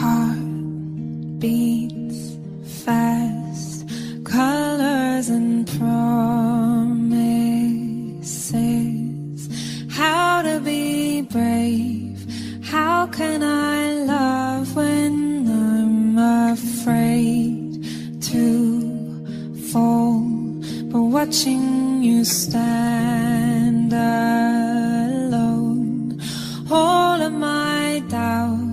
heart beats fast, colors and promises. How to be brave, how can I love when I'm afraid to fall, but watching you stand alone, all of my doubt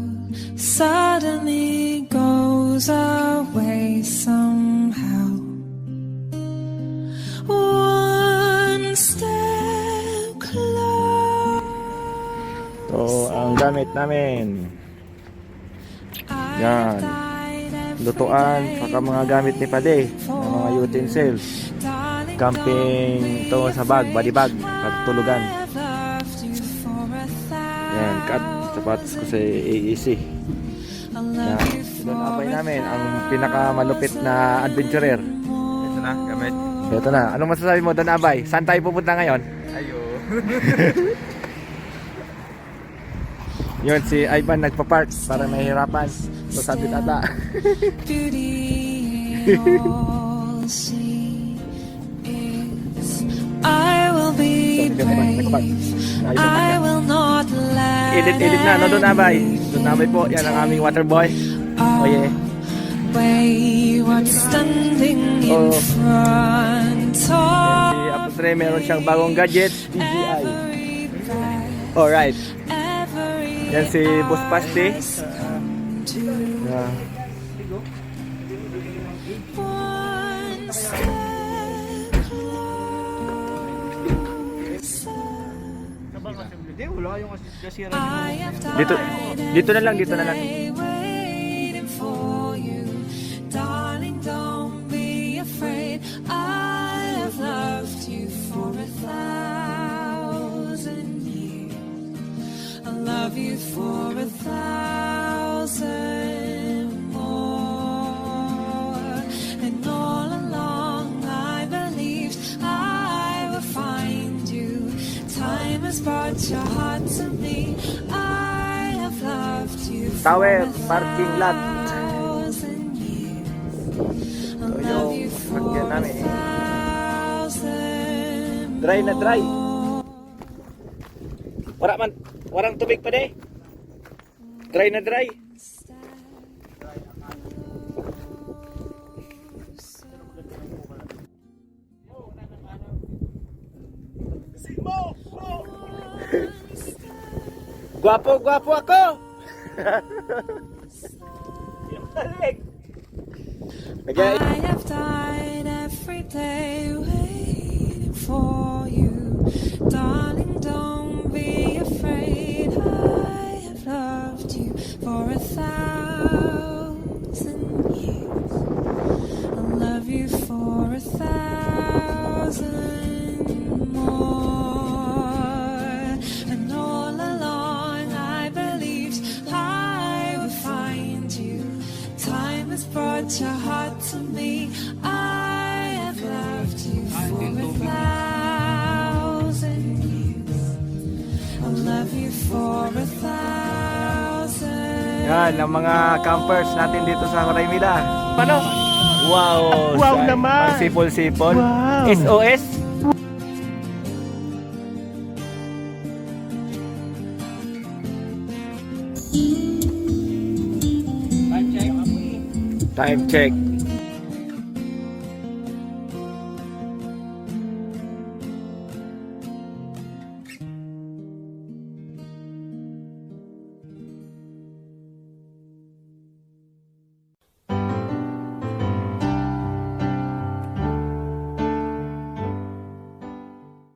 suddenly goes away somehow. One step closer. So, ang gamit namin, yan, lutuan, saka mga gamit ni Pade, mga utensils, camping to sa bag, body bag, pagtulugan. Yan, cut, sapatos ko sa AEC. Yan, sinunabay namin ang pinakamalupit na adventurer. Ito na, gamit. Ito na, anong masasabi mo doon, Abay? Saan tayo pupunta ngayon? Ayo. Yun, si Ivan nagpa-park para mahirapan. So sabi tata. I will be brave. I will not let Edit na, no, doon Abay. Doon Abay po, yan ang aming water boy. Oh yeah. Wayward standing in front of Si Apotre, meron siyang bagong gadget, DJI. Alright. Yan si Boss Pasti. Yeah. Dito na lang, dito na lang. Darling, don't be afraid. I have loved you for 1,000 years. I love you for 1,000 more. And all along I believed I would find you. Time has brought your heart to me. I have loved you for Tower, parking lot. 1,000 years. I So love yung you for sasakyan namin, 1,000 dry na dry. Warang tubig pa de. Dry na dry. Guwapo ako. I have died every day waiting for you. Darling, don't be afraid. I have loved you for 1,000 years. I'll love you for 1,000 more. And all along I believed I would find you. Time has brought your heart to me. I have loved you for 1,000 years. I'll love you for 1,000. Yan, ang mga campers natin dito sa Huraymila. Paano? Wow! Wow naman! Ang sipol-sipol. Wow! SOS. Time check.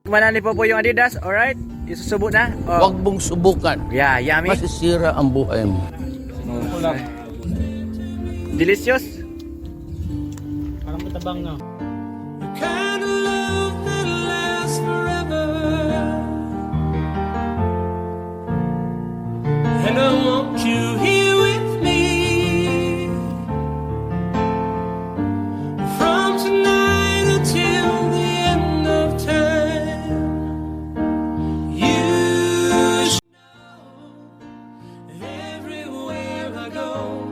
Manani po yung Adidas, alright? Isusubo na? Huwag mong subukan. Yeah, yummy. Masisira ang buhay mo. Delicious. Parang matabang na. Kind of love that lasts forever. And I want you here with me. From tonight until the end of time. You should know everywhere I go.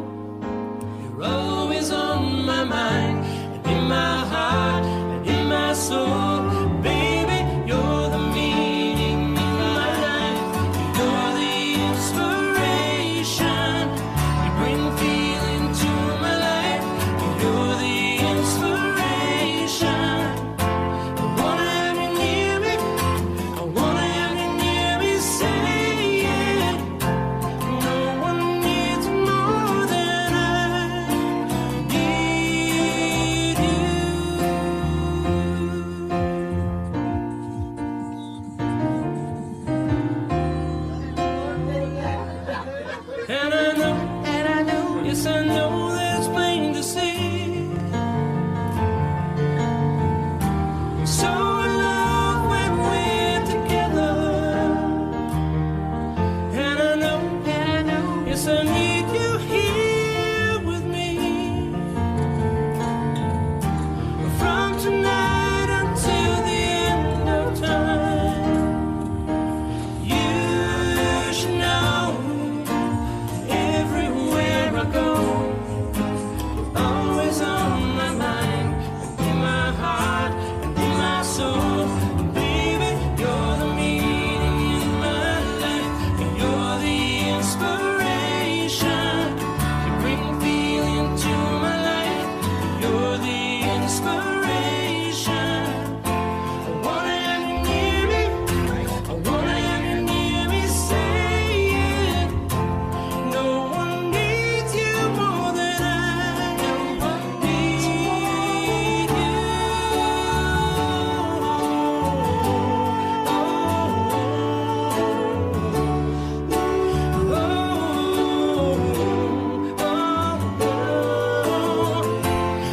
And I know, yes, I know that it's plain to see. So in love when we're together. And I know, yes, I need you here with me. From tonight until the end of time. You should know, everywhere I go, you're always on my mind, in my heart, and in my soul. Baby, you're the meaning in my life, and you're the inspiration. You bring feeling to my life, you're the inspiration. I wanna have you near me, I wanna have you near me, say it. No one needs you more than I need you.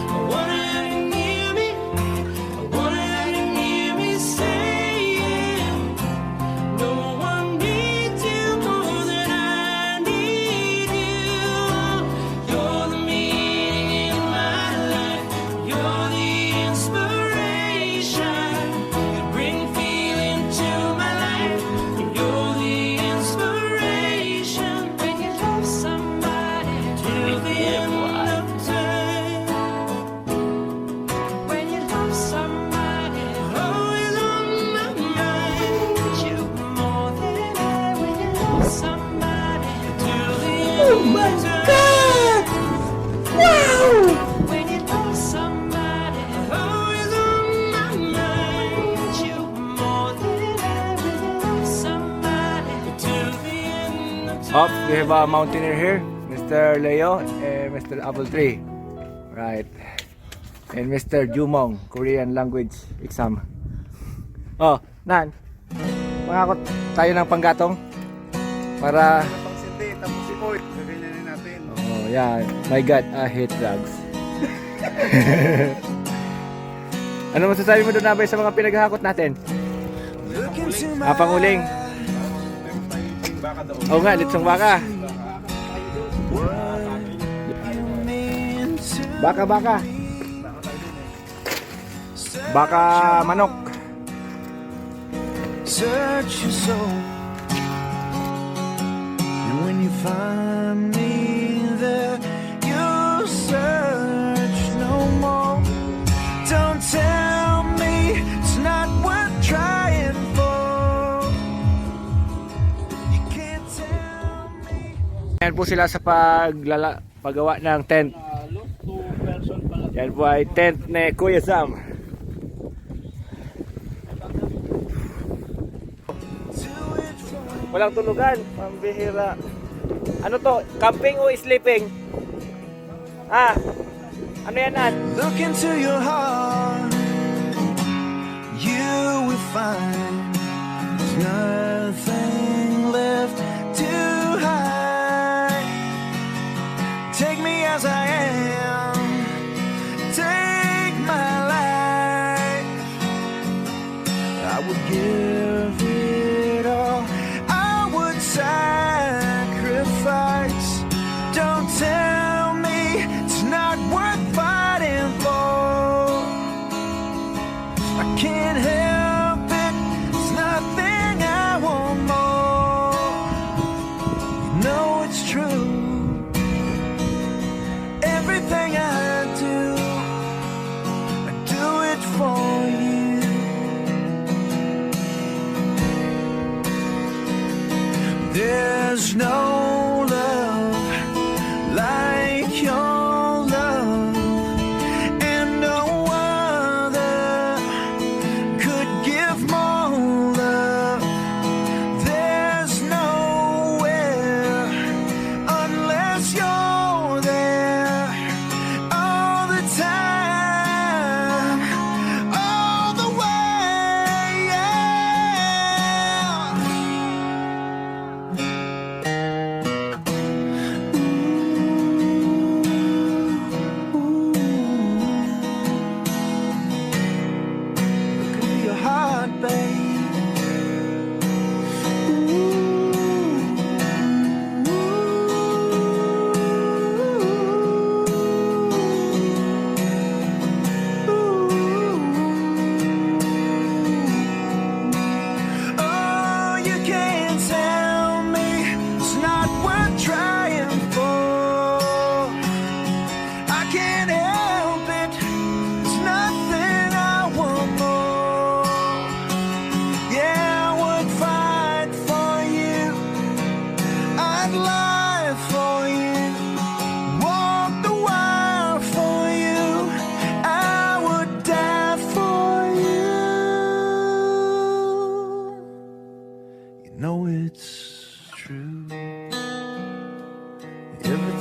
I wanna have you near me, I wanna have you near me, say it. No one needs you more than I need you. You're the meaning in my life, you're the inspiration. You bring feeling to my life, you're the inspiration. When you love somebody till the end of time. When you love somebody, always on my mind. You more than I. When you love somebody till the end of time. Wow! When you love somebody, always on my mind. You more than I. When you love somebody till the end of time. Up, we have a mountaineer here, Mr. Leo and Mr. Apple Tree. Right. And Mr. Jumong, Korean language exam. Oh, Nan. Mangakot tayo ng panggatong para Pang sindi, tapos si Boy. Gaganyanin natin. oh, yeah. My God, I hate drugs. Ano masasabi mo doon, Nabay, sa mga pinaghahakot natin? Panguling. Baka daw. Oo nga, litsong baka. Baka. Baka manok. Search your soul, and when you find me there, you'll search no more. Don't tell me it's not worth trying for. You can't tell me. Yan po sila sa paggawa ng tent. Yan po ay tent ni Kuya Sam. Walang tulugan, pambihira. Ano to? Camping o sleeping? Ano yan, Nan? Look into your heart, you will find there's nothing left to hide. Take me as I am, take my life. I would give it all, I would sacrifice. Don't tell me it's not worth fighting for. I can't help it, there's nothing I want more.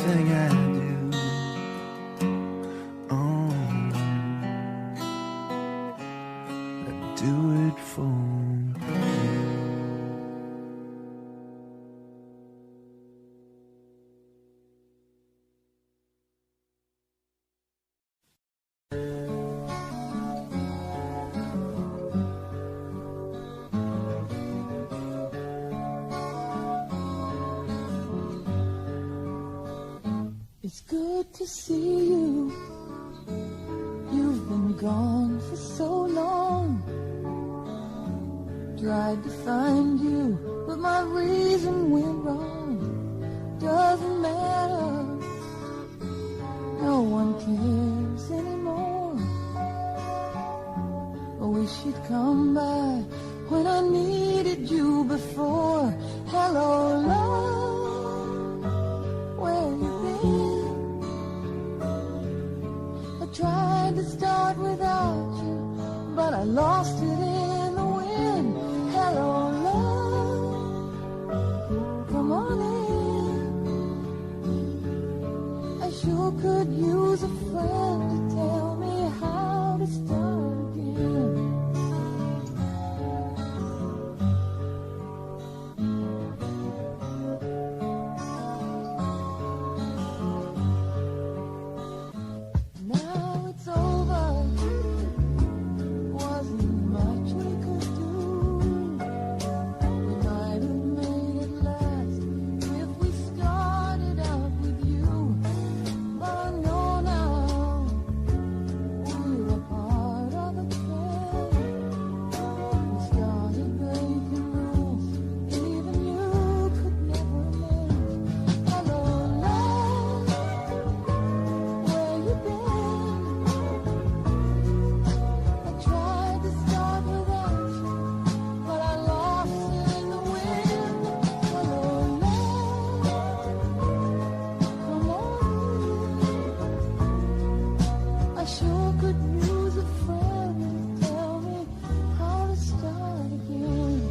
everything I do. Oh, I do it for you. It's good to see you. You've been gone for so long. Tried to find you, but my reason went wrong. Doesn't matter. No one cares anymore. I wish you'd come by when I needed you before. Hello, love. Where you been? I tried to start without you, but I lost it in the wind. Hello, love. Come on in. I sure could use a friend to tell me how to start again. Now it's over. Wasn't much we could do. We might have made it last if we started out with you. But I know now we were part of the plan. We started breaking rules even you could never mend. Hello, love. Where you been? I tried to start without you, but I lost it in the wind. Hello, love. Come on in. I sure could use a friend to tell me how to start again.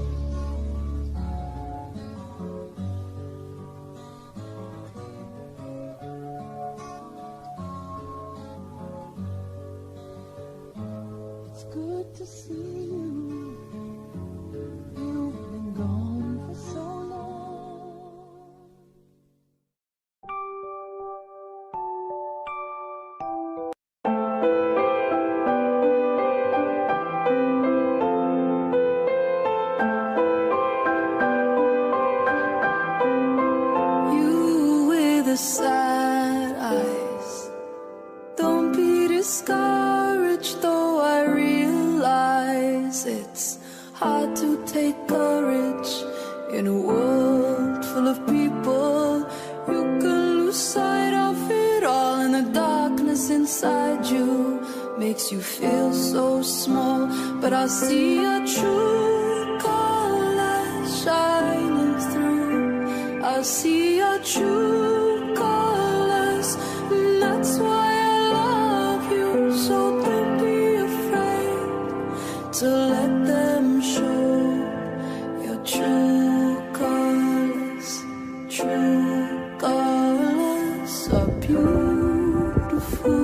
It's good to see you. You've been gone for so long. You with the sad eyes. Don't be discouraged, though I realize it's hard to take courage in a world full of people. You can lose sight of it all, and the darkness inside you makes you feel so small. But I see your true colors shining through. I see your true colors, and that's why I love you. So don't be afraid to let them show your true colors. True colors are beautiful.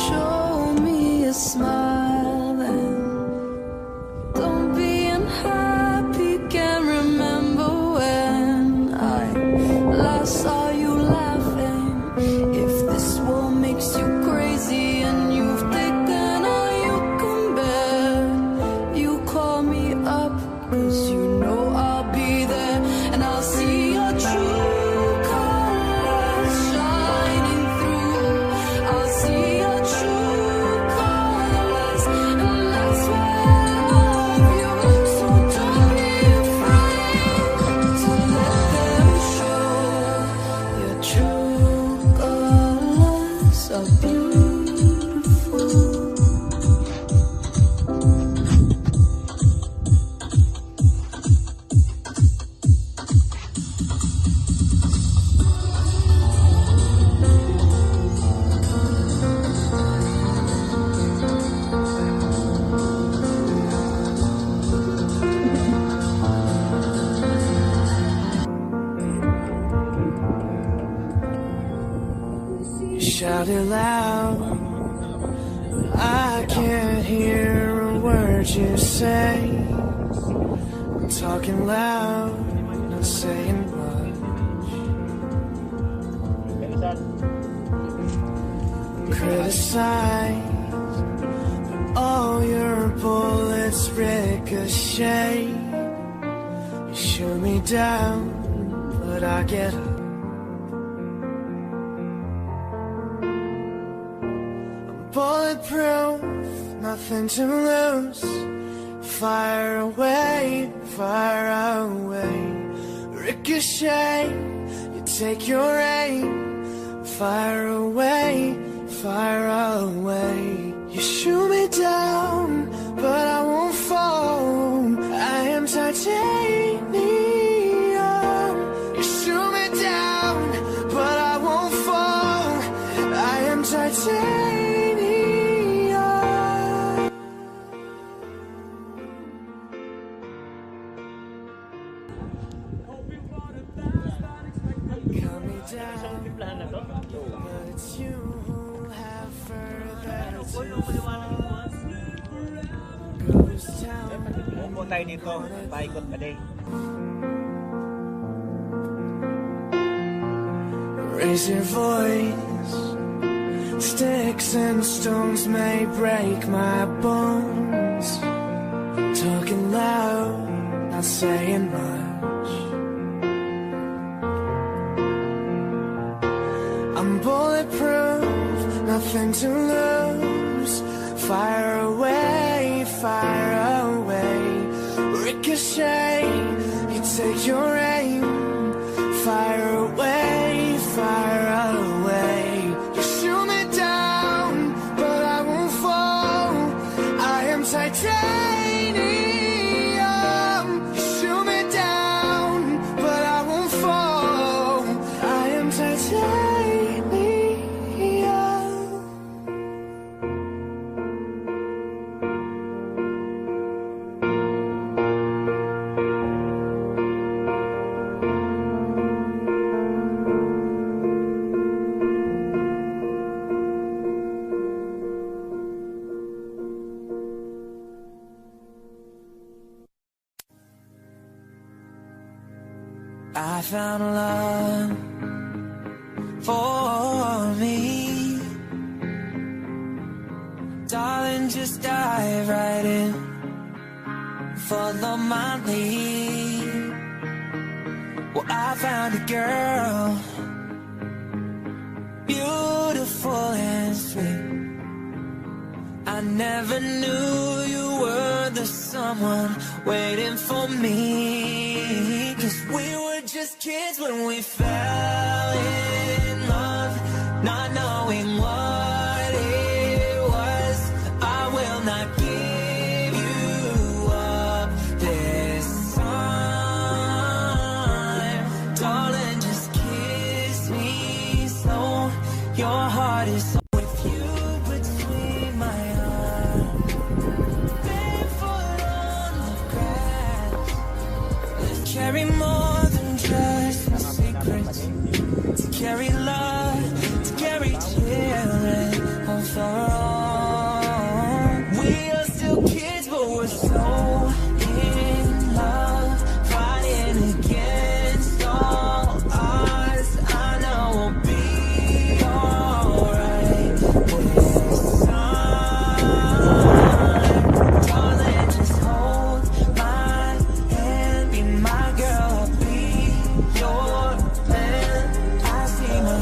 Show me a smile and don't be unhappy. Can't remember when I last saw you laughing. If this world makes you crazy and you've taken all you can bear, you call me up, 'cause you know I'll be there. And I'll see your true colors shining through. I'll see your true colors, and that's why I love you. So don't be afraid to let them show your true colors are beautiful. shout it loud. I can't hear a word you say. I'm talking loud, not saying much. Criticize, but all your bullets ricochet. You shoot me down, but I get up. Bulletproof, nothing to lose. Fire away, fire away. Ricochet, you take your aim. Fire away, fire away. You shoot me down, but I won't fall. I am titanium. You shoot me down, but I won't fall. I am titanium. Pupo tayo dito, paikot ka din. Raise your voice. Sticks and stones may break my bones. Talking loud, not saying much. I'm bulletproof, nothing to lose. Fire away, fire away. Ricochet, you take your aim. Fire away, fire away. You shoot me down, but I won't fall. I am titanium. You shoot me down, but I won't fall. I am titanium. I found love for me. Darling, just dive right in. Follow my lead. Well, I found a girl, beautiful and sweet. I never knew you were the someone waiting for me. 'Cause we were just kids when we fell in love, not knowing what it was. I will not give you up this time. Darling, just kiss me slow. Your heart is with you between my arms. Barefoot on the grass. Let's carry more than just my secrets. To carry love, to carry children on for all. We are still kids, but we're so in love, fighting against all odds. I know we'll be alright this time. Darling, just hold my hand, be my girl, I'll be your man. I see my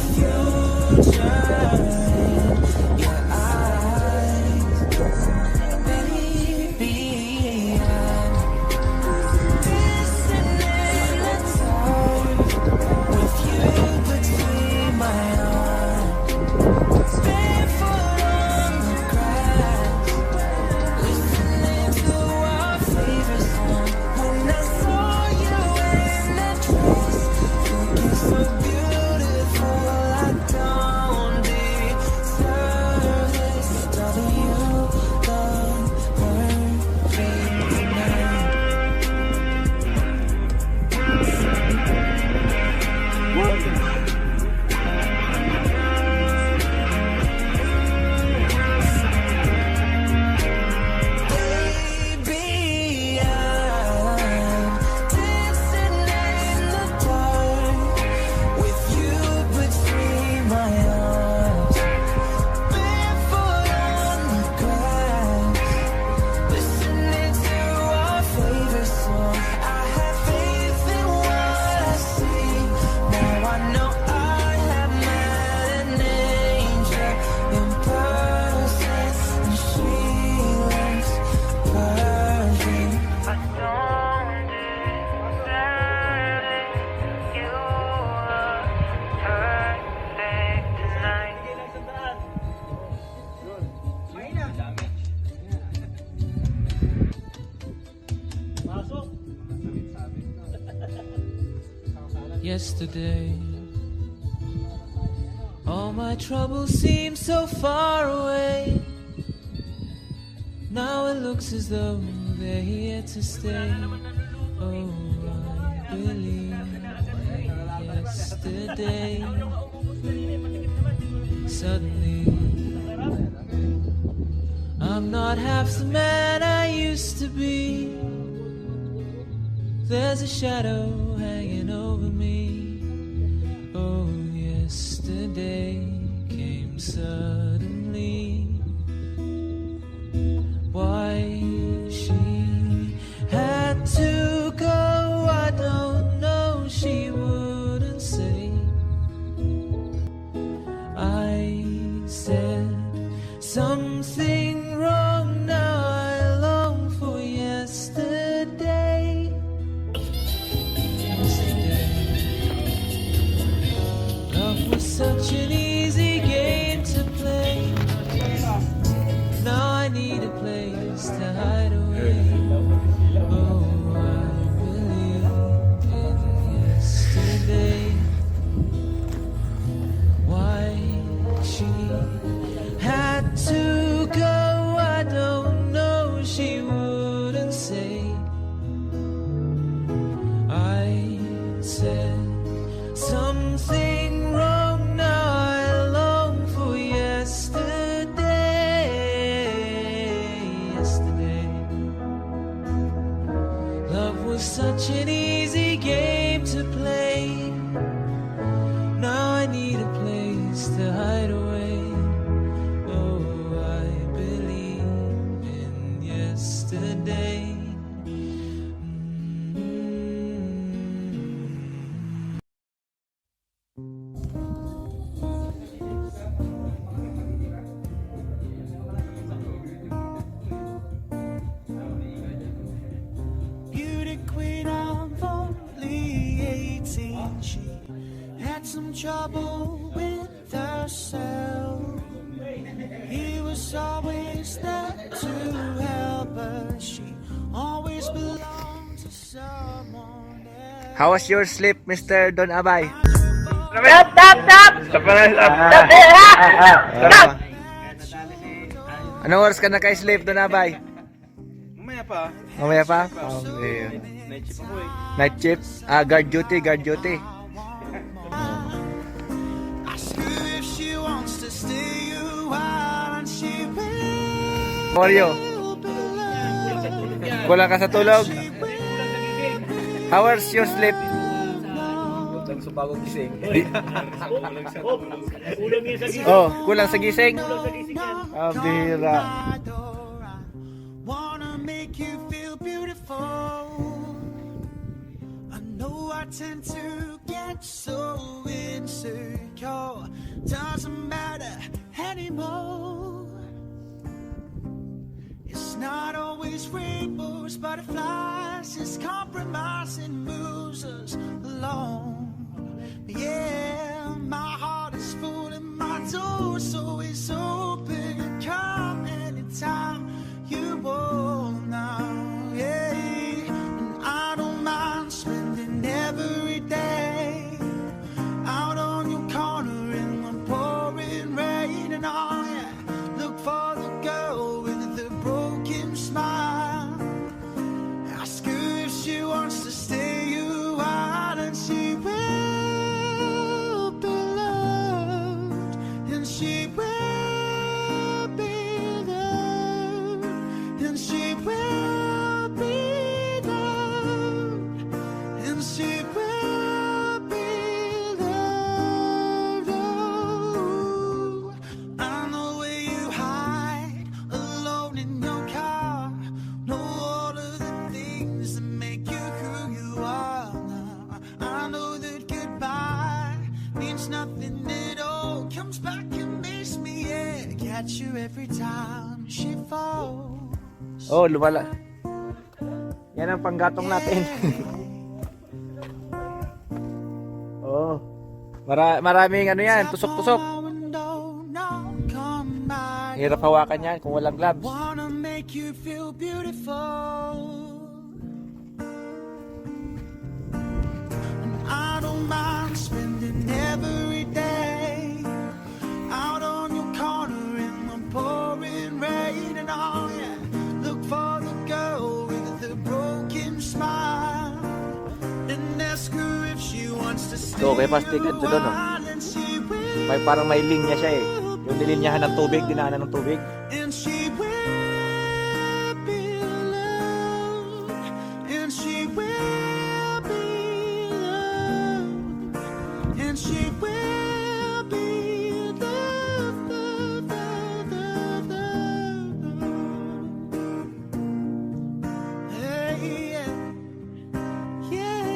yesterday. All my troubles seem so far away. Now it looks as though they're here to stay. Oh, I believe yesterday. Suddenly, I'm not half the man I used to be. There's a shadow hanging over me. Oh, yesterday came suddenly. Why she had to go, I don't know, she wouldn't say. I said something wrong, now I long for yesterday. Love was such an easy game to play. Now I need a place to hide away. Oh, I believe in yesterday. Why she had to go, I don't know, she wouldn't say. I said something wrong, now I long for yesterday. Yesterday, love was such an easy game to play. Now I need a place to hide away. Oh, I believe in yesterday. Beauty queen of only 18, she had some trouble with herself. He was always there to help her. She always belonged to someone else. How was your sleep, Mr. Don Abay? Anong oras ka naka-sleep, Don Abay? Mamaya pa. Mamaya pa? Night shift ako eh. Night shift? Guard duty, guard duty. If she wants to stay a while and she will. How are you? Kulang ka sa tulog? How was your sleep? Kulang sa bagong gising. Oh, kulang sa gising? Bihira. Wanna make you feel beautiful. I know I tend to get so insecure. Doesn't matter anymore. It's not always rainbows, butterflies. It's compromise and moves us along. Yeah, my heart is full and my door's always open. Come anytime you want now. Yeah, and I don't mind spending every day out on your corner in the pouring rain. And all, yeah, look for the girl with the broken smile. Ask her if she wants to stay a while, and she will be loved, and she will be loved, and she will be loved, and she will be loved. Oh, I know where you hide alone in your car. Know all of the things that make you who you are now. I know that goodbye means nothing at all. Comes back and makes me, yeah, catch you every time she falls. Oh, lumala. Yan ang panggatong natin. Oh. Maraming ano yan, tusok-tusok. Hirap hawakan yan kung walang gloves. Wanna make you feel beautiful. And I don't mind spending every day out on your corner in the pouring rain. And oh yeah, look for the girl with the broken smile and ask her if she wants to stay So, kay Pastig, a ito doon, no? while, and she will. May parang may linya siya eh. Yung nilinyahan ng tubig, dinaanan ng tubig. And she will be loved, and she will be loved, and she will be loved, loved, loved, loved, loved. Hey, yeah, yeah.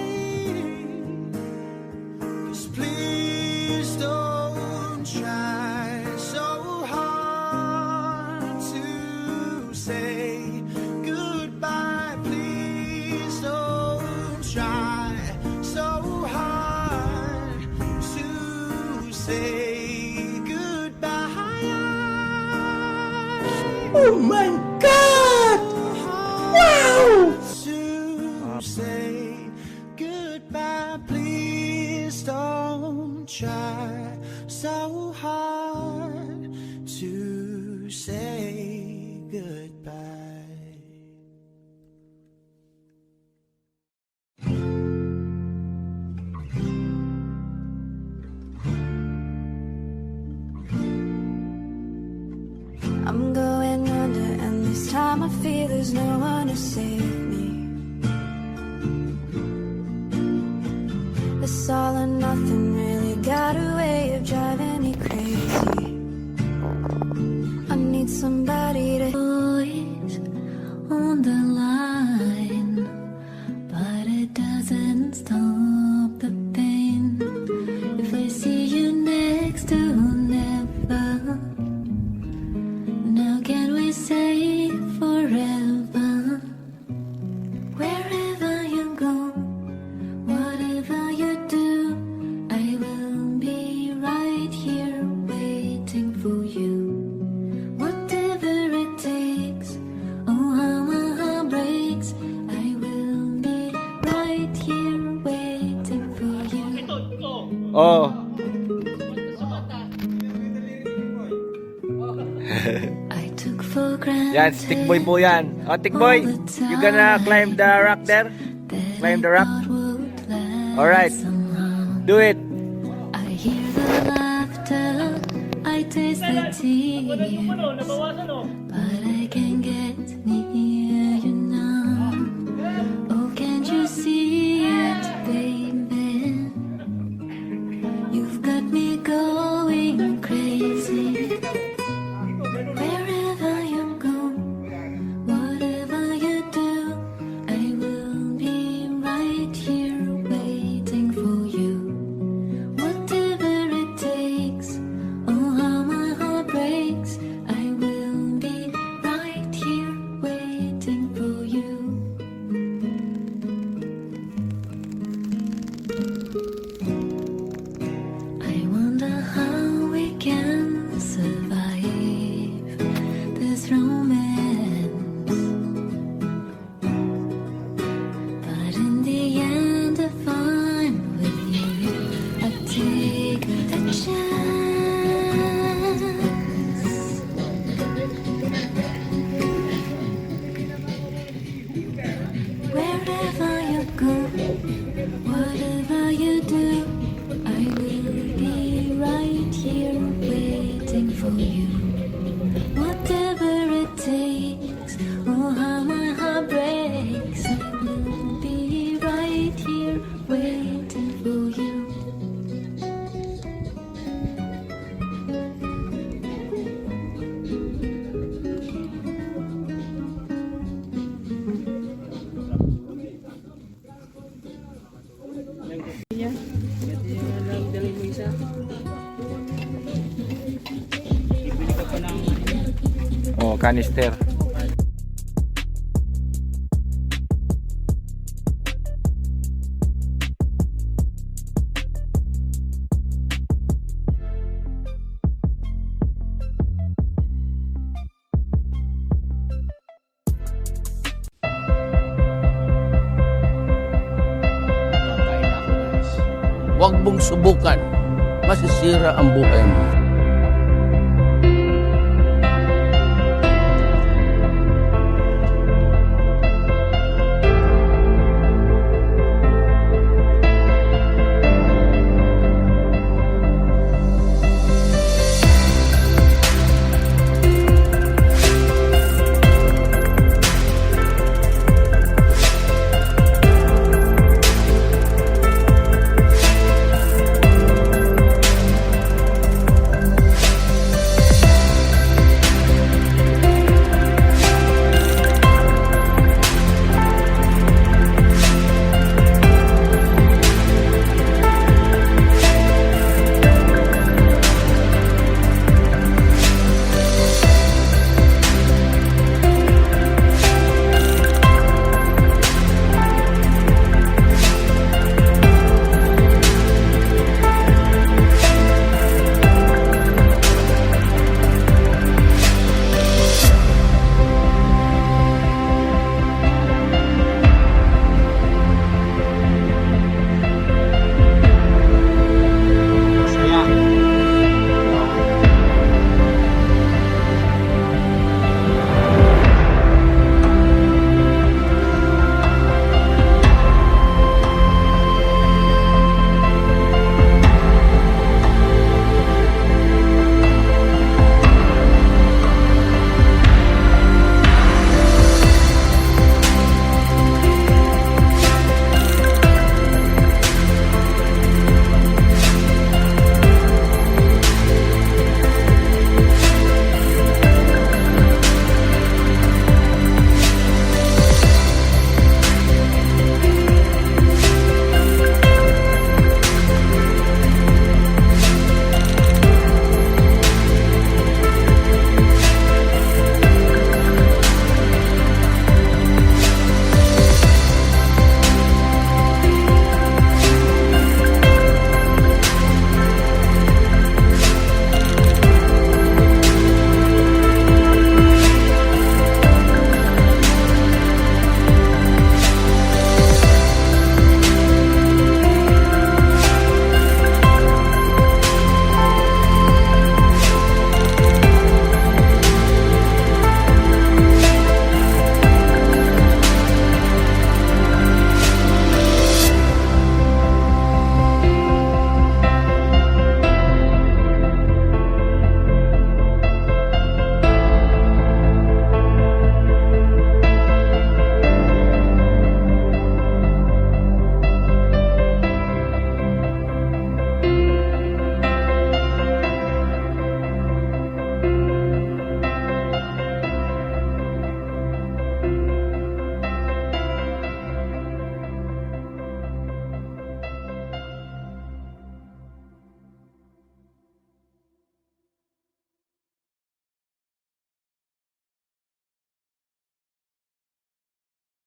'Cause please don't try so hard to say goodbye. Please don't try so hard to say goodbye. Oh my God! Wow! To say goodbye. Please don't try so hard to say goodbye. I'm going under, and this time I feel there's no one to save me. This all or nothing really got a way of driving me crazy. I need somebody to voice on the line, but it doesn't stop the pain. If I see you next to never, now can we say forever? Wherever you go, whatever you do, I will be right here waiting for you. Whatever it takes, oh how my heart breaks, I will be right here waiting for you. Oh. I took for granted. Yan, stick boy po yan. Oh, stick boy, you gonna climb the rock there? Climb the rock? Alright, do it. I hear the laughter, I taste the tears, but I can't get near you now. Oh, can't you see it, baby? You've got me going crazy. Wherever you go, whatever you do, I will be right here waiting for you. Whatever it takes, oh how my heart breaks, I will be right here waiting for you. I wonder how we can survive this romance, but in the end if I'm with you, I take the chance. Wherever you go, whatever you do, I will be right here waiting for you. Whatever it takes, oh how my heart breaks, I will be right here waiting for you. Oh, canister. Huwag mong subukan. Masisira ang buhay mo.